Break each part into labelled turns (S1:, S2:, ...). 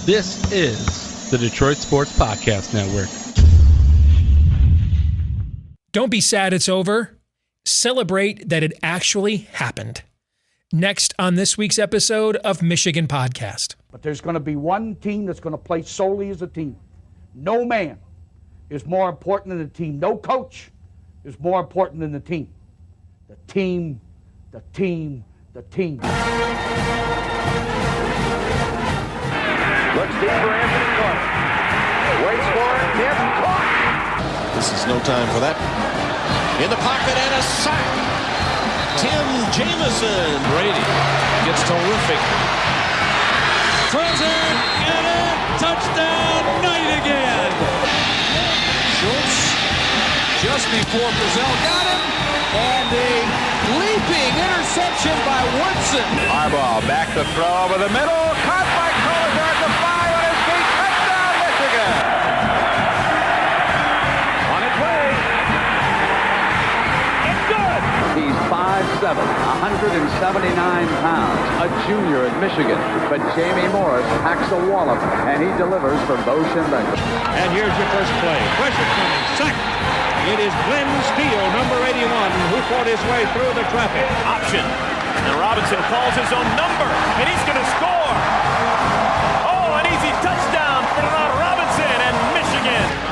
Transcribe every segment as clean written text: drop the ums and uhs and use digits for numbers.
S1: This is the Detroit Sports Podcast Network.
S2: Don't be sad it's over. Celebrate that it actually happened. Next on this week's episode of Michigan Podcast.
S3: But there's going to be one team that's going to play solely as a team. No man is more important than the team. No coach is more important than the team. The team, the team, the team.
S4: Looks deep for Anthony Clark. Waits for it. It's caught.
S5: This is no time for that. In the pocket and a sack. Tim Jamison. Brady gets terrific.
S6: Throws it, and a touchdown, Knight again. Schultz just before Brazil got him, and a leaping interception by Woodson.
S4: Harbaugh back to throw over the middle. Caught by Collier at the 5 on his feet. Touchdown, Michigan. On its way. It's good.
S7: He's 5'7", 179 pounds, a junior at Michigan. But Jamie Morris packs a wallop, and he delivers for Bo Schembechler.
S6: And here's your first play. Pressure coming, sack. It is Glenn Steele, number 81, who fought his way through the traffic.
S8: Option. And Robinson calls his own number, and he's going to score. Oh, an easy touchdown for Robinson and Michigan.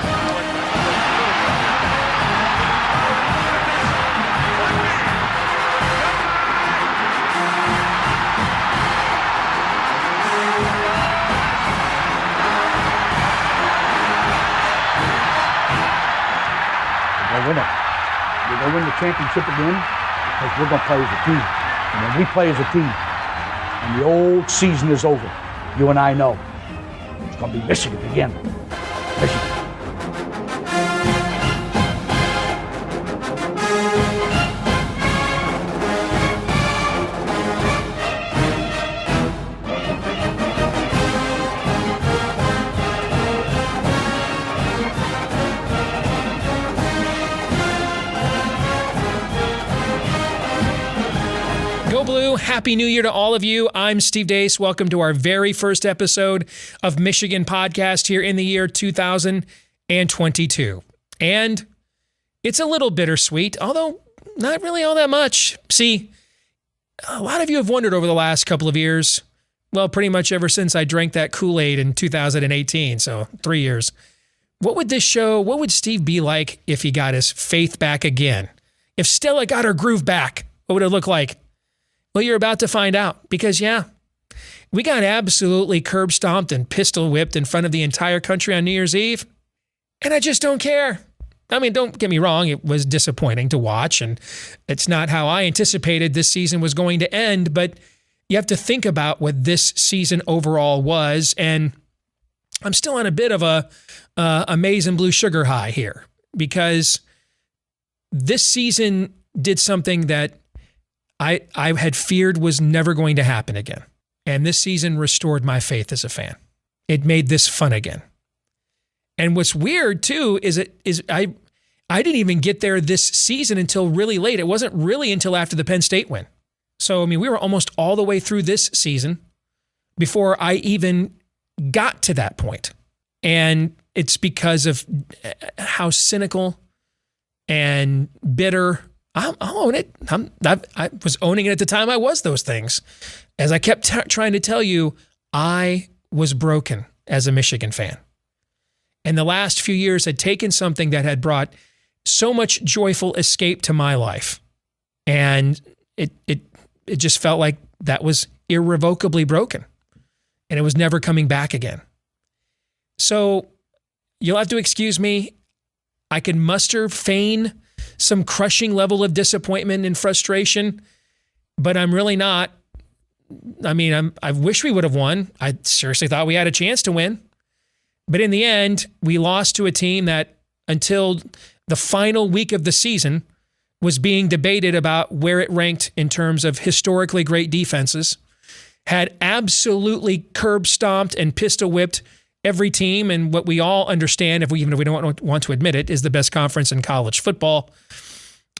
S3: We're going to win the championship again because we're going to play as a team. And when we play as a team and the old season is over, you and I know it's going to be Michigan again. Michigan.
S2: Go Blue. Happy New Year to all of you. I'm Steve Deace. Welcome to our very first episode of Michigan Podcast here in the year 2022. And it's a little bittersweet, although not really all that much. See, a lot of you have wondered over the last couple of years, well, pretty much ever since I drank that Kool-Aid in 2018, so 3 years. What would Steve be like if he got his faith back again? If Stella got her groove back, what would it look like? Well, you're about to find out because, we got absolutely curb stomped and pistol whipped in front of the entire country on New Year's Eve. And I just don't care. I mean, don't get me wrong. It was disappointing to watch, and it's not how I anticipated this season was going to end. But you have to think about what this season overall was. And I'm still on a bit of a maize and blue sugar high here because this season did something that I had feared was never going to happen again. And this season restored my faith as a fan. It made this fun again. And what's weird too is I didn't even get there this season until really late. It wasn't really until after the Penn State win. So, I mean, we were almost all the way through this season before I even got to that point. And it's because of how cynical and bitter I'll own it. I was owning it at the time I was those things. As I kept trying to tell you, I was broken as a Michigan fan. And the last few years had taken something that had brought so much joyful escape to my life. And it just felt like that was irrevocably broken. And it was never coming back again. So you'll have to excuse me. I can feign some crushing level of disappointment and frustration, but I'm really not. I mean, I wish we would have won. I seriously thought we had a chance to win. But in the end, we lost to a team that until the final week of the season was being debated about where it ranked in terms of historically great defenses, had absolutely curb stomped and pistol whipped every team, and what we all understand, even if we don't want to admit it, is the best conference in college football.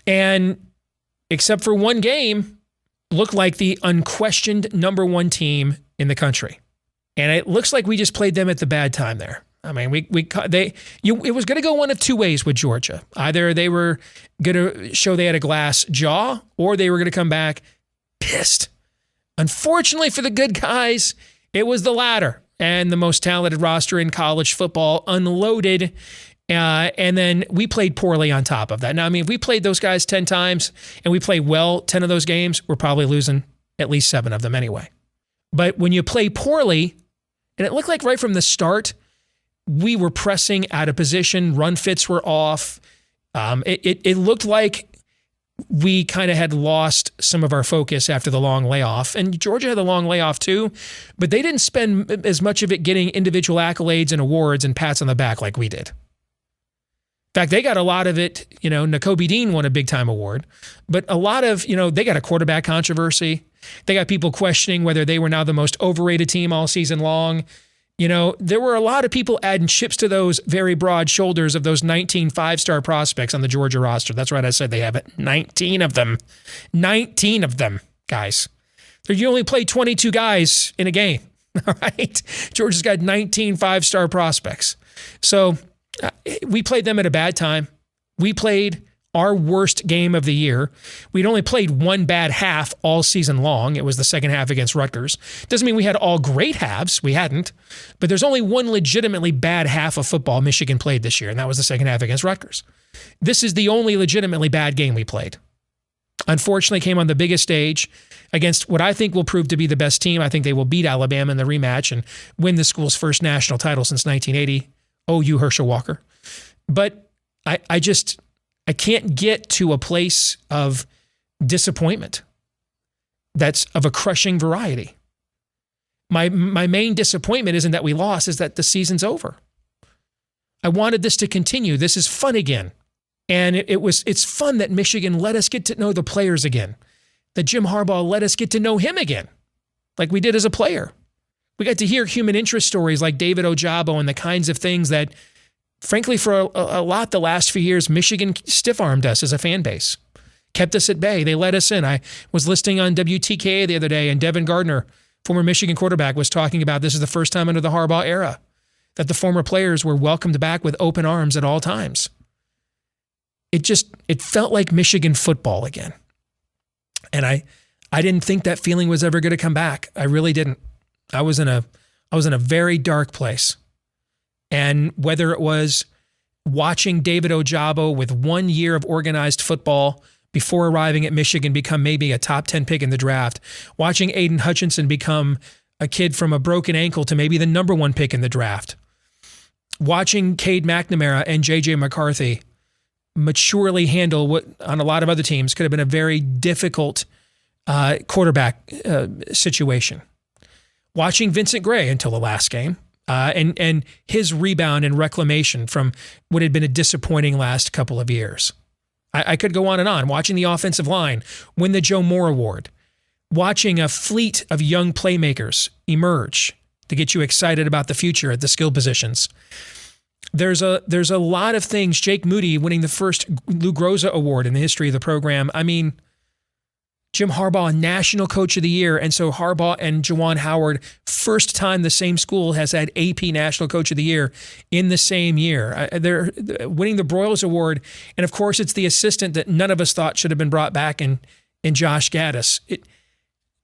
S2: And except for one game, looked like the unquestioned number one team in the country. And it looks like we just played them at the bad time there. I mean, it was going to go one of two ways with Georgia. Either they were going to show they had a glass jaw, or they were going to come back pissed. Unfortunately for the good guys, it was the latter, and the most talented roster in college football unloaded. And then we played poorly on top of that. Now, I mean, if we played those guys 10 times and we played well 10 of those games, we're probably losing at least 7 of them anyway. But when you play poorly, and it looked like right from the start, we were pressing out of position, run fits were off. It looked like we kind of had lost some of our focus after the long layoff. And Georgia had a long layoff too, but they didn't spend as much of it getting individual accolades and awards and pats on the back like we did. In fact, they got a lot of it, Nakobe Dean won a big time award, but a lot of, they got a quarterback controversy. They got people questioning whether they were now the most overrated team all season long. There were a lot of people adding chips to those very broad shoulders of those 19 five-star prospects on the Georgia roster. That's right, I said they have it. 19 of them. 19 of them, guys. You only play 22 guys in a game, all right? Georgia's got 19 five-star prospects. So we played them at a bad time. We played our worst game of the year. We'd only played one bad half all season long. It was the second half against Rutgers. Doesn't mean we had all great halves. We hadn't. But there's only one legitimately bad half of football Michigan played this year, and that was the second half against Rutgers. This is the only legitimately bad game we played. Unfortunately, came on the biggest stage against what I think will prove to be the best team. I think they will beat Alabama in the rematch and win the school's first national title since 1980. OU Herschel Walker. But I can't get to a place of disappointment that's of a crushing variety. My main disappointment isn't that we lost, is that the season's over. I wanted this to continue. This is fun again. And it's fun that Michigan let us get to know the players again. That Jim Harbaugh let us get to know him again, like we did as a player. We got to hear human interest stories like David Ojabo and the kinds of things that, frankly, for a lot the last few years, Michigan stiff-armed us as a fan base, kept us at bay. They let us in. I was listening on WTKA the other day, and Devin Gardner, former Michigan quarterback, was talking about this is the first time under the Harbaugh era that the former players were welcomed back with open arms at all times. It felt like Michigan football again. And I didn't think that feeling was ever going to come back. I really didn't. I was in a very dark place. And whether it was watching David Ojabo with 1 year of organized football before arriving at Michigan become maybe a top 10 pick in the draft, watching Aiden Hutchinson become a kid from a broken ankle to maybe the number 1 pick in the draft, watching Cade McNamara and J.J. McCarthy maturely handle what on a lot of other teams could have been a very difficult quarterback situation. Watching Vincent Gray until the last game, and his rebound and reclamation from what had been a disappointing last couple of years. I could go on and on. Watching the offensive line win the Joe Moore Award. Watching a fleet of young playmakers emerge to get you excited about the future at the skill positions. There's a lot of things. Jake Moody winning the first Lou Groza Award in the history of the program. I mean, Jim Harbaugh, National Coach of the Year. And so Harbaugh and Juwan Howard, first time the same school has had AP National Coach of the Year in the same year. They're winning the Broyles Award. And of course, it's the assistant that none of us thought should have been brought back in Josh Gaddis.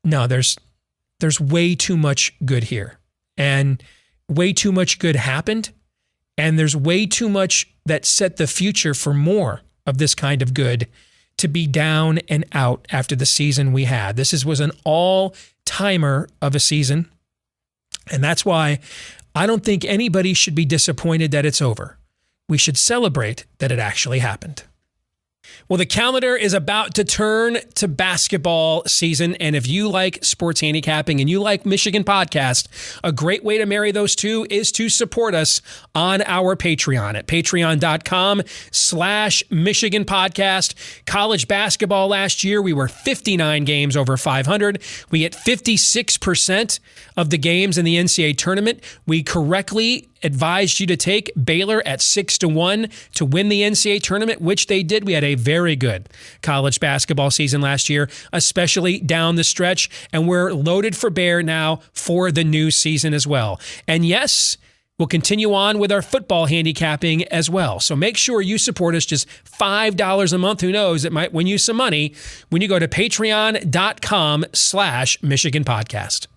S2: There's way too much good here. And way too much good happened. And there's way too much that set the future for more of this kind of good to be down and out after the season we had. This was an all-timer of a season. And that's why I don't think anybody should be disappointed that it's over. We should celebrate that it actually happened. Well, the calendar is about to turn to basketball season, and if you like sports handicapping and you like Michigan Podcast, a great way to marry those two is to support us on our Patreon at patreon.com/Michigan Podcast. College basketball last year, we were 59 games over 500. We hit 56% of the games in the NCAA tournament. We correctly advised you to take Baylor at 6-1 to win the NCAA tournament, which they did. We had a very good college basketball season last year, especially down the stretch, and we're loaded for bear now for the new season as well. And yes, we'll continue on with our football handicapping as well. So make sure you support us, just $5 a month. Who knows, it might win you some money when you go to patreon.com/Michigan Podcast.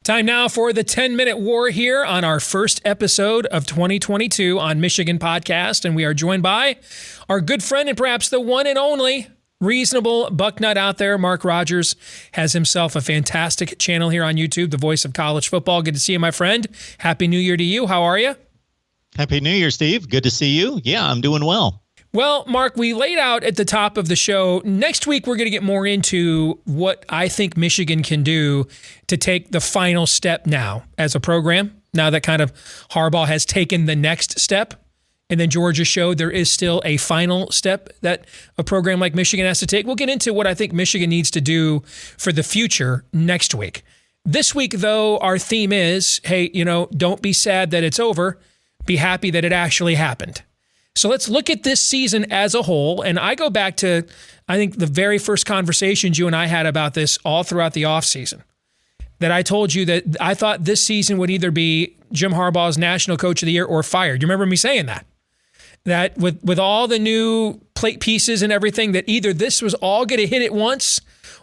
S2: Time now for the 10-minute war here on our first episode of 2022 on Michigan Podcast. And we are joined by our good friend and perhaps the one and only reasonable bucknut out there. Mark Rogers has himself a fantastic channel here on YouTube, the voice of college football. Good to see you, my friend. Happy New Year to you. How are you?
S9: Happy New Year, Steve. Good to see you. Yeah, I'm doing well.
S2: Well, Mark, we laid out at the top of the show, next week we're going to get more into what I think Michigan can do to take the final step now as a program, now that kind of Harbaugh has taken the next step. And then Georgia showed there is still a final step that a program like Michigan has to take. We'll get into what I think Michigan needs to do for the future next week. This week, though, our theme is, hey, don't be sad that it's over. Be happy that it actually happened. So let's look at this season as a whole. And I go back to, I think, the very first conversations you and I had about this all throughout the offseason, that I told you that I thought this season would either be Jim Harbaugh's National Coach of the Year or fired. You remember me saying that? That with all the new plate pieces and everything, that either this was all going to hit at once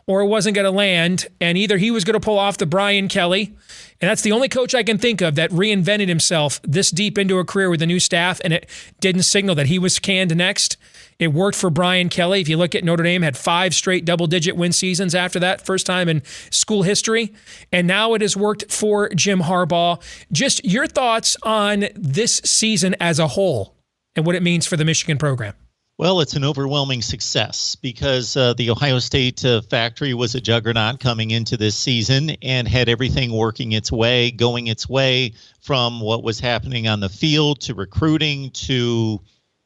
S2: or it wasn't going to land, and either he was going to pull off the Brian Kelly, and that's the only coach I can think of that reinvented himself this deep into a career with a new staff, and it didn't signal that he was canned next. It worked for Brian Kelly. If you look at Notre Dame, had 5 straight double-digit win seasons after that, first time in school history, and now it has worked for Jim Harbaugh. Just your thoughts on this season as a whole and what it means for the Michigan program.
S9: Well, it's an overwhelming success because the Ohio State factory was a juggernaut coming into this season and had everything working its way, going its way from what was happening on the field to recruiting to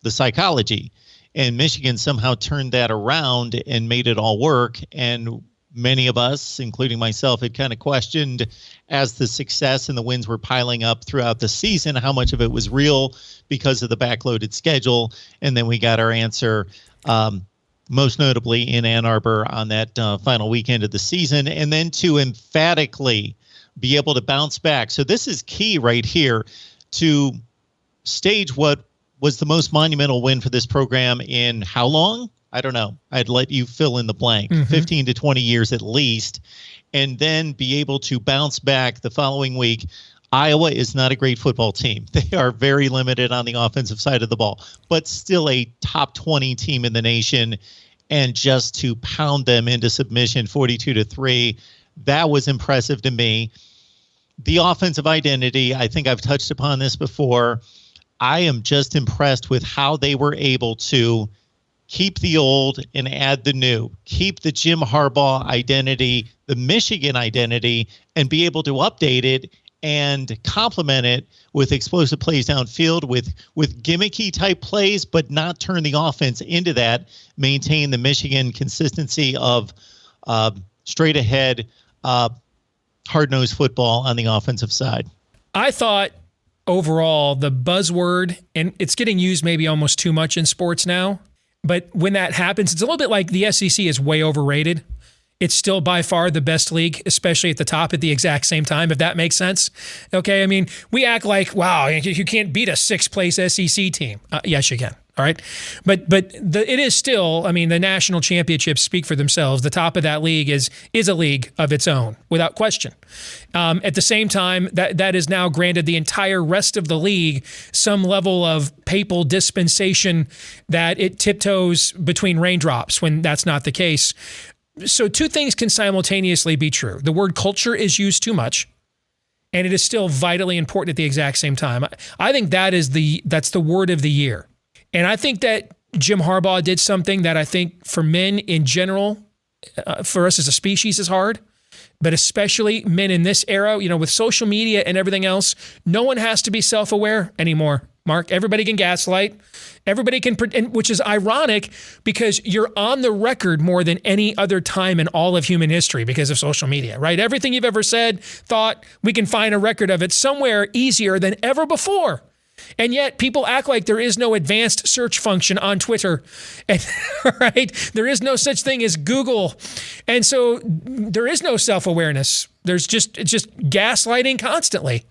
S9: the psychology. And Michigan somehow turned that around and made it all work. And many of us, including myself, had kind of questioned, as the success and the wins were piling up throughout the season, how much of it was real because of the backloaded schedule. And then we got our answer, most notably in Ann Arbor on that final weekend of the season, and then to emphatically be able to bounce back. So this is key right here to stage what was the most monumental win for this program in how long? I don't know. I'd let you fill in the blank, 15 to 20 years at least, and then be able to bounce back the following week. Iowa is not a great football team. They are very limited on the offensive side of the ball, but still a top 20 team in the nation. And just to pound them into submission 42-3, that was impressive to me. The offensive identity, I think I've touched upon this before. I am just impressed with how they were able to keep the old and add the new, keep the Jim Harbaugh identity, the Michigan identity, and be able to update it and complement it with explosive plays downfield, with gimmicky type plays, but not turn the offense into that, maintain the Michigan consistency of straight ahead, hard-nosed football on the offensive side.
S2: I thought overall the buzzword, and it's getting used maybe almost too much in sports now, but when that happens, it's a little bit like the SEC is way overrated. It's still by far the best league, especially at the top at the exact same time, if that makes sense. Okay, I mean, we act like, wow, you can't beat a 6th-place SEC team. Yes, you can. All right. But it is still, I mean, the national championships speak for themselves. The top of that league is a league of its own, without question. At the same time, that is now granted the entire rest of the league some level of papal dispensation that it tiptoes between raindrops when that's not the case. So 2 things can simultaneously be true. The word culture is used too much, and it is still vitally important at the exact same time. I think that's the word of the year. And I think that Jim Harbaugh did something that I think for men in general, for us as a species, is hard, but especially men in this era, with social media and everything else, no one has to be self-aware anymore. Mark. Everybody can gaslight. Everybody can, which is ironic because you're on the record more than any other time in all of human history because of social media, right? Everything you've ever said, thought, we can find a record of it somewhere easier than ever before. And yet people act like there is no advanced search function on Twitter. And, right? There is no such thing as Google. And so there is no self-awareness. It's just gaslighting constantly.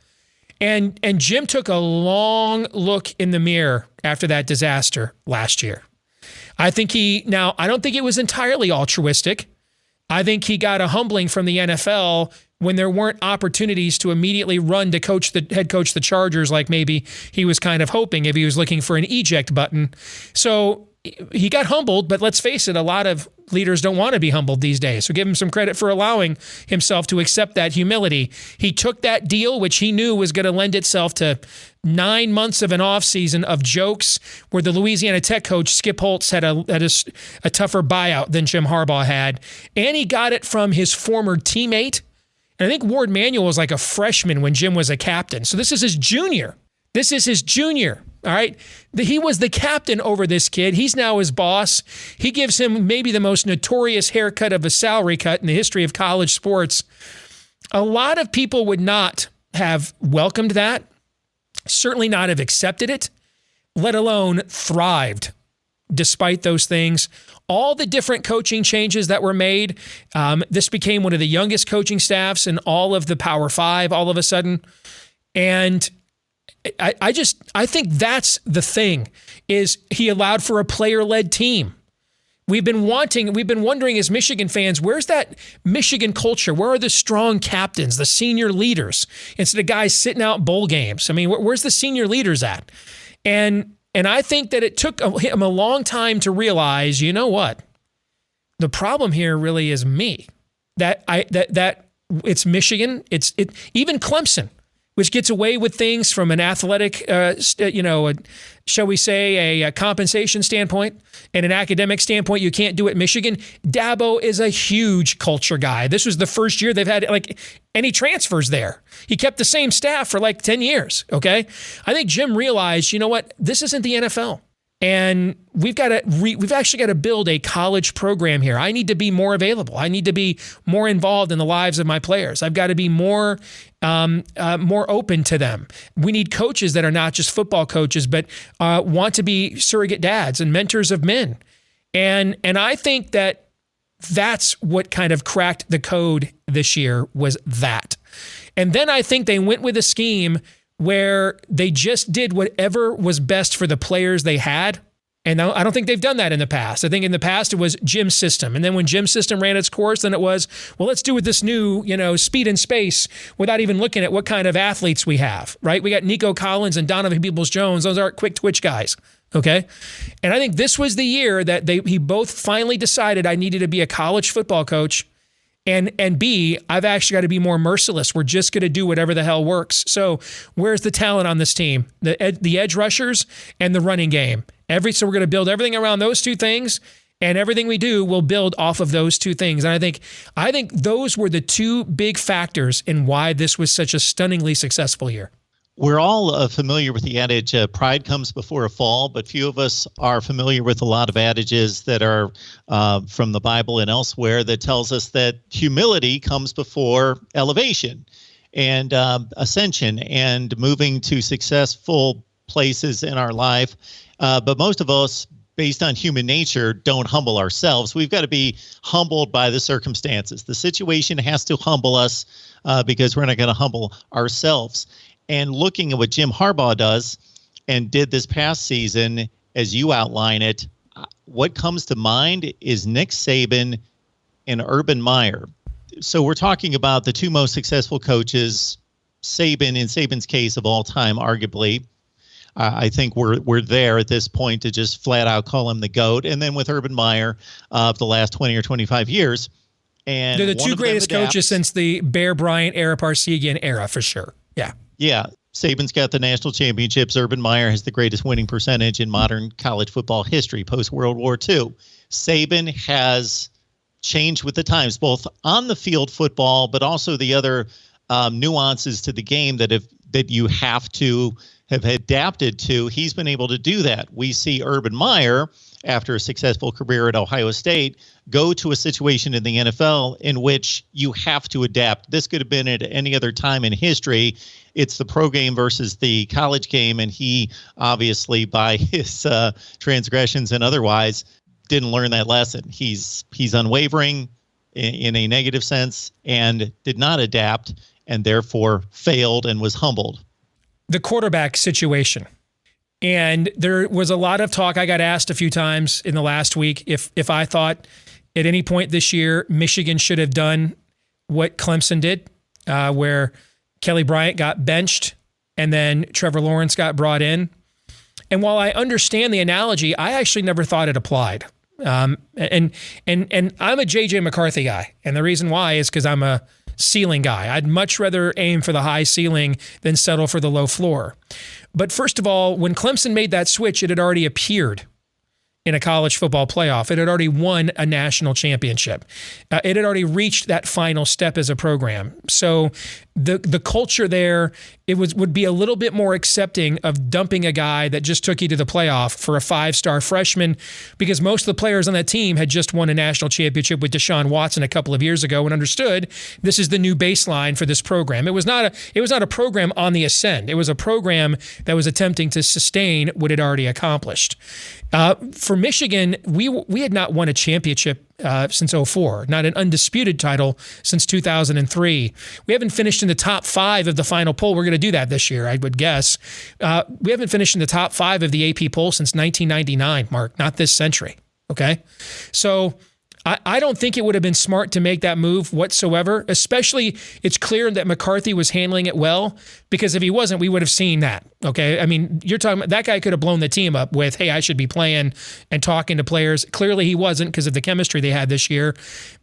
S2: And Jim took a long look in the mirror after that disaster last year. I don't think it was entirely altruistic. I think he got a humbling from the NFL when there weren't opportunities to immediately run to head coach the Chargers like maybe he was kind of hoping if he was looking for an eject button. So he got humbled, but let's face it, a lot of leaders don't want to be humbled these days. So give him some credit for allowing himself to accept that humility. He took that deal, which he knew was going to lend itself to 9 months of an offseason of jokes where the Louisiana Tech coach, Skip Holtz, had a tougher buyout than Jim Harbaugh had. And he got it from his former teammate. And I think Ward Manuel was like a freshman when Jim was a captain. So this is his junior. All right. He was the captain over this kid. He's now his boss. He gives him maybe the most notorious haircut of a salary cut in the history of college sports. A lot of people would not have welcomed that, certainly not have accepted it, let alone thrived despite those things. All the different coaching changes that were made, this became one of the youngest coaching staffs in all of the Power Five all of a sudden. And I think that's the thing, is he allowed for a player-led team. We've been wondering as Michigan fans, where's that Michigan culture? Where are the strong captains, the senior leaders, instead of guys sitting out bowl games? I mean, where's the senior leaders at? And I think that it took him a long time to realize, you know what? The problem here really is me. That it's Michigan, even Clemson, which gets away with things from an athletic, shall we say, a compensation standpoint and an academic standpoint. You can't do it. Michigan. Dabo is a huge culture guy. This was the first year they've had any transfers there. He kept the same staff for 10 years. Okay. I think Jim realized, you know what? This isn't the NFL. And we've actually got to build a college program here. I need to be more available. I need to be more involved in the lives of my players. I've got to be more open to them. We need coaches that are not just football coaches, but want to be surrogate dads and mentors of men. And I think that's what kind of cracked the code this year, was that. And then I think they went with a scheme where they just did whatever was best for the players they had. And I don't think they've done that in the past. I think in the past it was Jim's system. And then when Jim's system ran its course, then it was, well, let's do with this new, speed and space without even looking at what kind of athletes we have, right? We got Nico Collins and Donovan Peoples-Jones. Those aren't quick twitch guys, okay? And I think this was the year that he both finally decided I needed to be a college football coach, and B, I've actually got to be more merciless. We're just going to do whatever the hell works. So where's the talent on this team? The edge rushers and the running game. So we're going to build everything around those two things, and everything we do will build off of those two things. And I think those were the two big factors in why this was such a stunningly successful year.
S9: We're all familiar with the adage, pride comes before a fall, but few of us are familiar with a lot of adages that are from the Bible and elsewhere that tells us that humility comes before elevation and ascension and moving to successful places in our life. But most of us, based on human nature, don't humble ourselves. We've got to be humbled by the circumstances. The situation has to humble us because we're not going to humble ourselves. And looking at what Jim Harbaugh does and did this past season, as you outline it, what comes to mind is Nick Saban and Urban Meyer. So we're talking about the two most successful coaches, Saban, in Saban's case, of all time, arguably. I think we're there at this point to just flat out call him the GOAT. And then with Urban Meyer of the last 20 or 25 years. And
S2: they're the two greatest coaches since the Bear Bryant era, Parsegian era, for sure. Yeah.
S9: Yeah. Saban's got the national championships. Urban Meyer has the greatest winning percentage in modern college football history post-World War II. Saban has changed with the times, both on the field football, but also the other nuances to the game that you have to have adapted to, he's been able to do that. We see Urban Meyer, after a successful career at Ohio State, go to a situation in the NFL in which you have to adapt. This could have been at any other time in history. It's the pro game versus the college game, and he obviously, by his transgressions and otherwise, didn't learn that lesson. He's unwavering in a negative sense and did not adapt, and therefore failed and was humbled.
S2: The quarterback situation. And there was a lot of talk. I got asked a few times in the last week if I thought at any point this year Michigan should have done what Clemson did, where Kelly Bryant got benched and then Trevor Lawrence got brought in. And while I understand the analogy, I actually never thought it applied. And I'm a J.J. McCarthy guy. And the reason why is because I'm a ceiling guy. I'd much rather aim for the high ceiling than settle for the low floor. But first of all, when Clemson made that switch, it had already appeared in a college football playoff. It had already won a national championship. It had already reached that final step as a program. So the culture there, would be a little bit more accepting of dumping a guy that just took you to the playoff for a 5-star freshman, because most of the players on that team had just won a national championship with Deshaun Watson a couple of years ago and understood this is the new baseline for this program. It was not a program on the ascend. It was a program that was attempting to sustain what it already accomplished. For Michigan, we had not won a championship since 2004, not an undisputed title since 2003. We haven't finished in the top 5 of the final poll. We're going to do that this year, I would guess. We haven't finished in the top 5 of the AP poll since 1999, Mark, not this century, okay? So I don't think it would have been smart to make that move whatsoever, especially it's clear that McCarthy was handling it well, because if he wasn't, we would have seen that, okay? I mean, you're talking about that guy could have blown the team up with, hey, I should be playing and talking to players. Clearly he wasn't because of the chemistry they had this year.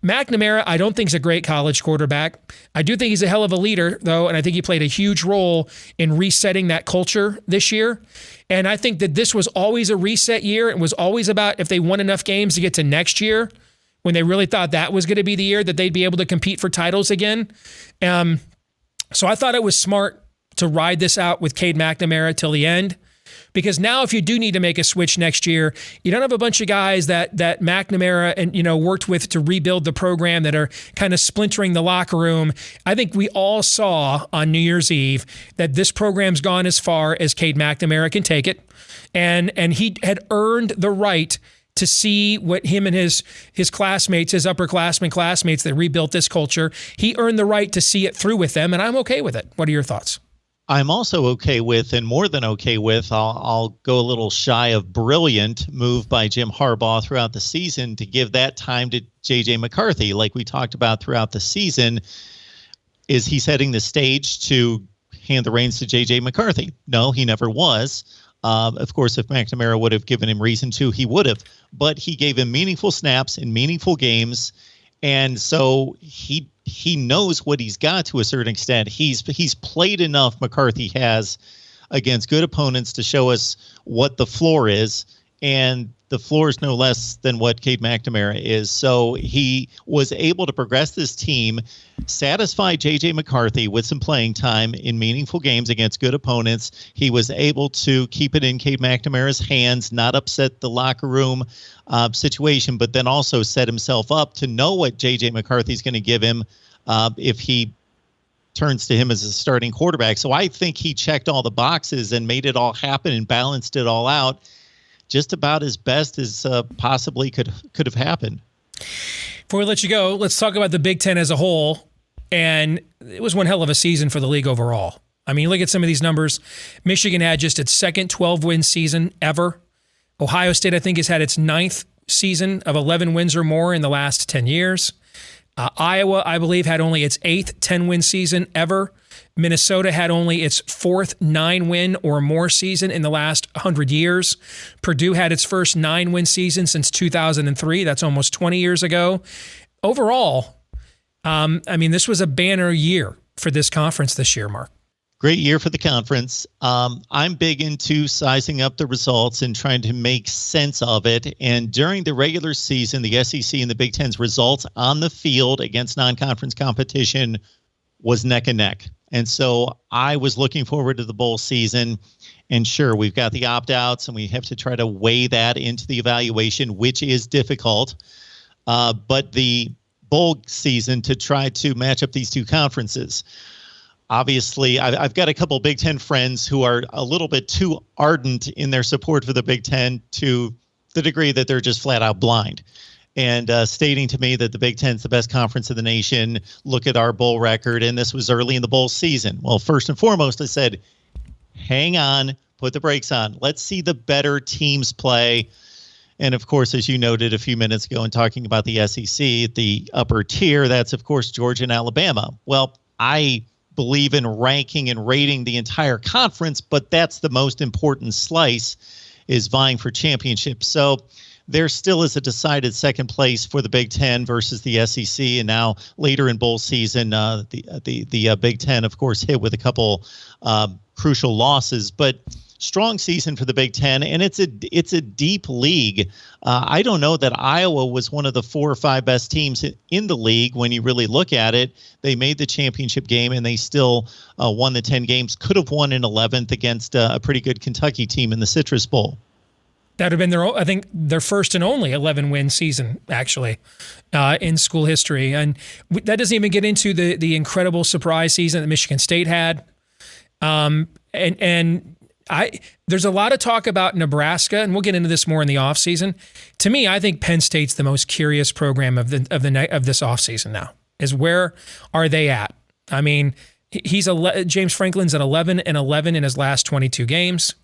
S2: McNamara, I don't think is a great college quarterback. I do think he's a hell of a leader, though, and I think he played a huge role in resetting that culture this year. And I think that this was always a reset year. It was always about if they won enough games to get to next year, when they really thought that was going to be the year that they'd be able to compete for titles again. So I thought it was smart to ride this out with Cade McNamara till the end, because now if you do need to make a switch next year, you don't have a bunch of guys that McNamara and worked with to rebuild the program that are kind of splintering the locker room. I think we all saw on New Year's Eve that this program's gone as far as Cade McNamara can take it, and he had earned the right to see what him and his classmates, his upperclassmen classmates that rebuilt this culture, he earned the right to see it through with them, and I'm okay with it. What are your thoughts?
S9: I'm also okay with, and more than okay with, I'll go a little shy of brilliant move by Jim Harbaugh throughout the season to give that time to J.J. McCarthy. Like we talked about throughout the season, is he setting the stage to hand the reins to J.J. McCarthy? No, he never was. Of course, if McNamara would have given him reason to, he would have. But he gave him meaningful snaps in meaningful games, and so he knows what he's got to a certain extent. He's played enough, McCarthy has, against good opponents to show us what the floor is, and the floor is no less than what Cade McNamara is. So he was able to progress this team, satisfy J.J. McCarthy with some playing time in meaningful games against good opponents. He was able to keep it in Cade McNamara's hands, not upset the locker room situation, but then also set himself up to know what J.J. McCarthy's going to give him if he turns to him as a starting quarterback. So I think he checked all the boxes and made it all happen and balanced it all out just about as best as possibly could have happened.
S2: Before we let you go, let's talk about the Big Ten as a whole. And it was one hell of a season for the league overall. I mean, look at some of these numbers. Michigan had just its second 12-win season ever. Ohio State, I think, has had its 9th season of 11 wins or more in the last 10 years. Iowa, I believe, had only its 8th 10-win season ever. Minnesota had only its 4th 9-win or more season in the last 100 years. Purdue had its first 9-win season since 2003. That's almost 20 years ago. Overall, this was a banner year for this conference this year, Mark.
S9: Great year for the conference. I'm big into sizing up the results and trying to make sense of it. And during the regular season, the SEC and the Big Ten's results on the field against non-conference competition was neck and neck. And so I was looking forward to the bowl season. And sure, we've got the opt-outs, and we have to try to weigh that into the evaluation, which is difficult. But the bowl season to try to match up these two conferences. Obviously, I've got a couple Big Ten friends who are a little bit too ardent in their support for the Big Ten to the degree that they're just flat out blind. And stating to me that the Big Ten is the best conference in the nation. Look at our bowl record, and this was early in the bowl season. Well, first and foremost, I said, hang on, put the brakes on. Let's see the better teams play. And, of course, as you noted a few minutes ago in talking about the SEC, the upper tier, that's, of course, Georgia and Alabama. Well, I believe in ranking and rating the entire conference, but that's the most important slice, is vying for championships. So there still is a decided second place for the Big Ten versus the SEC, and now later in bowl season, the Big Ten, of course, hit with a couple crucial losses, but strong season for the Big Ten, and it's a deep league. I don't know that Iowa was one of the 4 or 5 best teams in the league when you really look at it. They made the championship game, and they still won the 10 games. Could have won in 11th against a pretty good Kentucky team in the Citrus Bowl.
S2: That would have been their first and only 11-win season, actually, in school history. And that doesn't even get into the incredible surprise season that Michigan State had. There's a lot of talk about Nebraska, and we'll get into this more in the offseason. To me, I think Penn State's the most curious program of this offseason now. Is where are they at? I mean, James Franklin's at 11-11 in his last 22 games.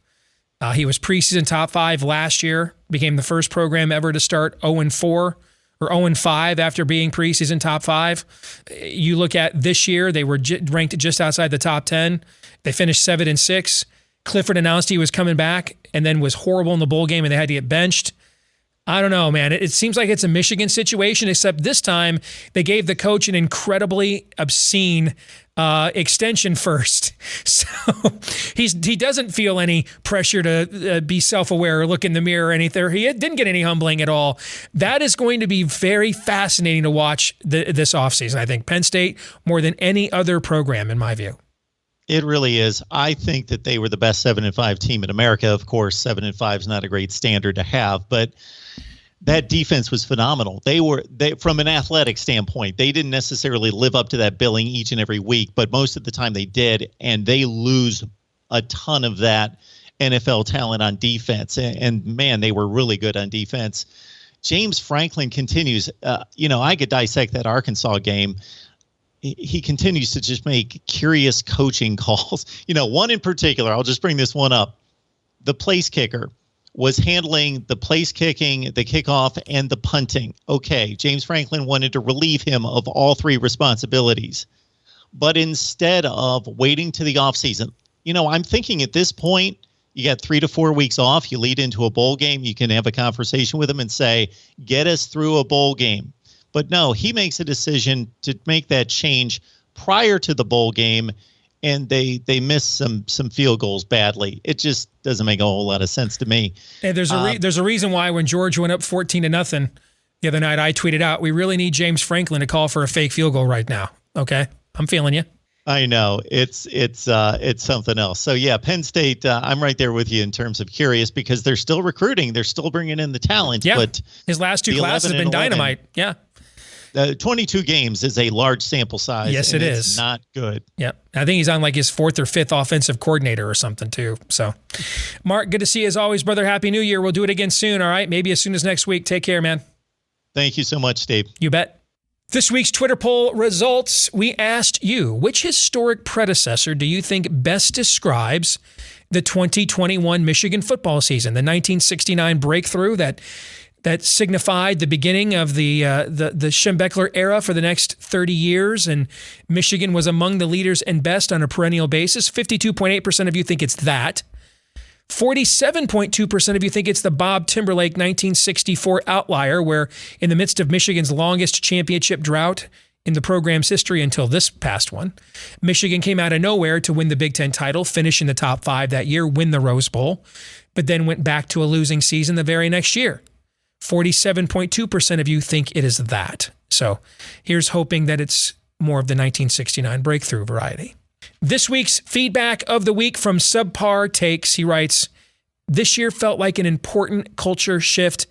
S2: He was preseason top 5 last year, became the first program ever to start 0-4 or 0-5 after being preseason top 5. You look at this year, they were ranked just outside the top 10. They finished 7-6. Clifford announced he was coming back and then was horrible in the bowl game and they had to get benched. I don't know, man. It seems like it's a Michigan situation, except this time they gave the coach an incredibly obscene extension first. So he doesn't feel any pressure to be self-aware or look in the mirror or anything. He didn't get any humbling at all. That is going to be very fascinating to watch this offseason. I think Penn State more than any other program, in my view.
S9: It really is. I think that they were the best 7-5 team in America. Of course, 7-5 is not a great standard to have, but that defense was phenomenal. They from an athletic standpoint, they didn't necessarily live up to that billing each and every week, but most of the time they did, and they lose a ton of that NFL talent on defense. And man, they were really good on defense. James Franklin continues. I could dissect that Arkansas game. He continues to just make curious coaching calls. One in particular, I'll just bring this one up. The place kicker was handling the place kicking, the kickoff, and the punting. Okay, James Franklin wanted to relieve him of all 3 responsibilities. But instead of waiting to the offseason, I'm thinking at this point, you got 3 to 4 weeks off. You lead into a bowl game. You can have a conversation with him and say, get us through a bowl game. But no, he makes a decision to make that change prior to the bowl game, and they miss some field goals badly. It just doesn't make a whole lot of sense to me.
S2: Hey, there's a reason why when Georgia went up 14-0 the other night, I tweeted out, we really need James Franklin to call for a fake field goal right now. Okay, I'm feeling you.
S9: I know it's something else. So yeah, Penn State, I'm right there with you in terms of curious because they're still recruiting, they're still bringing in the talent.
S2: Yeah,
S9: but
S2: his last 2 classes have been dynamite. Yeah.
S9: 22 games is a large sample size.
S2: Yes, it is.
S9: It's not good.
S2: Yeah. I think he's on like his 4th or 5th offensive coordinator or something too. So, Mark, good to see you as always, brother. Happy New Year. We'll do it again soon. All right. Maybe as soon as next week. Take care, man.
S9: Thank you so much, Steve.
S2: You bet. This week's Twitter poll results. We asked you, which historic predecessor do you think best describes the 2021 Michigan football season, the 1969 breakthrough that signified the beginning of the Schembechler era for the next 30 years, and Michigan was among the leaders and best on a perennial basis. 52.8% of you think it's that. 47.2% of you think it's the Bob Timberlake 1964 outlier, where in the midst of Michigan's longest championship drought in the program's history until this past one, Michigan came out of nowhere to win the Big Ten title, finish in the top 5 that year, win the Rose Bowl, but then went back to a losing season the very next year. 47.2% of you think it is that. So here's hoping that it's more of the 1969 breakthrough variety. This week's feedback of the week from Subpar Takes. He writes, "This year felt like an important culture shift.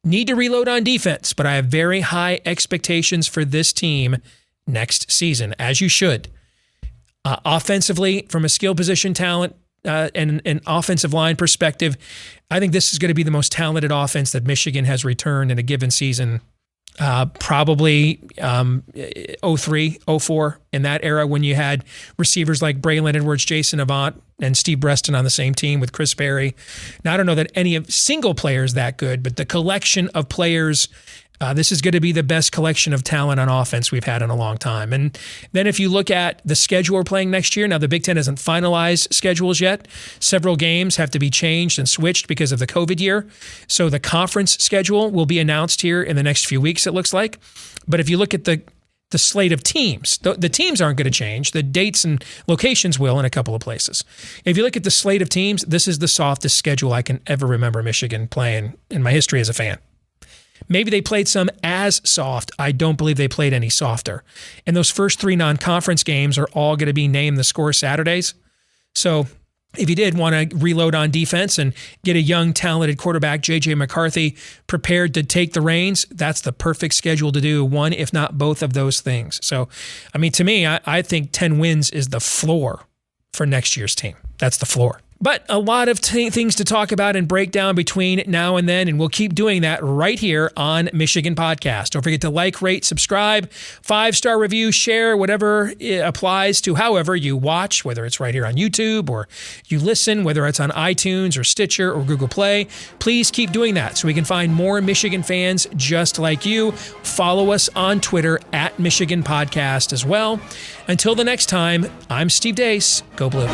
S2: Need to reload on defense, but I have very high expectations for this team next season," as you should. Offensively, from a skill position talent and an offensive line perspective, I think this is going to be the most talented offense that Michigan has returned in a given season. Probably 03, 04, in that era when you had receivers like Braylon Edwards, Jason Avant, and Steve Breston on the same team with Chris Berry. Now, I don't know that any of single players that good, but the collection of players, this is going to be the best collection of talent on offense we've had in a long time. And then if you look at the schedule we're playing next year, now the Big Ten hasn't finalized schedules yet. Several games have to be changed and switched because of the COVID year. So the conference schedule will be announced here in the next few weeks, it looks like. But if you look at the slate of teams, the teams aren't going to change. The dates and locations will in a couple of places. If you look at the slate of teams, this is the softest schedule I can ever remember Michigan playing in my history as a fan. Maybe they played some as soft. I don't believe they played any softer. And those first 3 non-conference games are all going to be name the score Saturdays. So if you did want to reload on defense and get a young, talented quarterback, J.J. McCarthy, prepared to take the reins, that's the perfect schedule to do one, if not both of those things. So, I mean, to me, I think 10 wins is the floor for next year's team. That's the floor. But a lot of things to talk about and break down between now and then, and we'll keep doing that right here on Michigan Podcast. Don't forget to like, rate, subscribe, 5-star review, share, whatever applies to however you watch, whether it's right here on YouTube or you listen, whether it's on iTunes or Stitcher or Google Play. Please keep doing that so we can find more Michigan fans just like you. Follow us on Twitter at Michigan Podcast as well. Until the next time, I'm Steve Deace. Go Blue.